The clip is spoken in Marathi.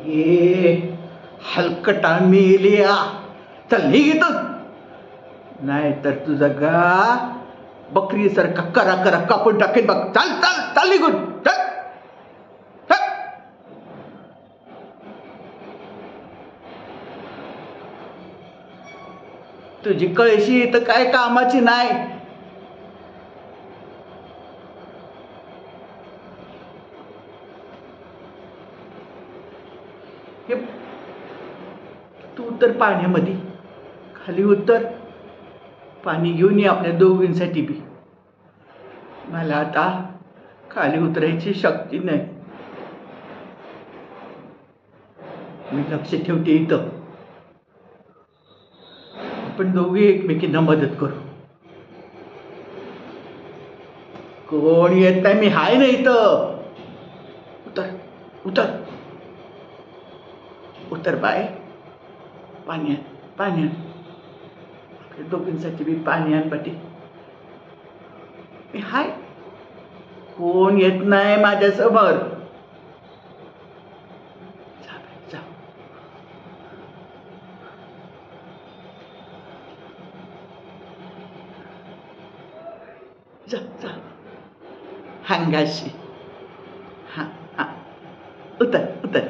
ये हलकटा मेलिया, चल निघितच, नाही तर तुझा गा बकरी सारखा करा करा कापून टाकेन बघ. चाल चाल चाल निघून, चल चल. तुझी कळशी तर काय कामाची नाही. तू तर पाण्यामध्ये खाली उतर, पाणी घेऊन ये आपल्या दोघींसाठी बी. मला आता खाली उतरायची शक्ती नाही. मी लक्ष ठेवते इथं. आपण दोघे एकमेकींना मदत करू. कोण येत नाही, मी हाय ना इथं. उतर उतर उतर बाय. पाण्यात पाण्यात दोघींसाठी बी पाणी आण पाठी. मी हाय, कोण येत नाही माझ्या समोर. जा जा जा हंगाशी. हा हा, उतर उतर.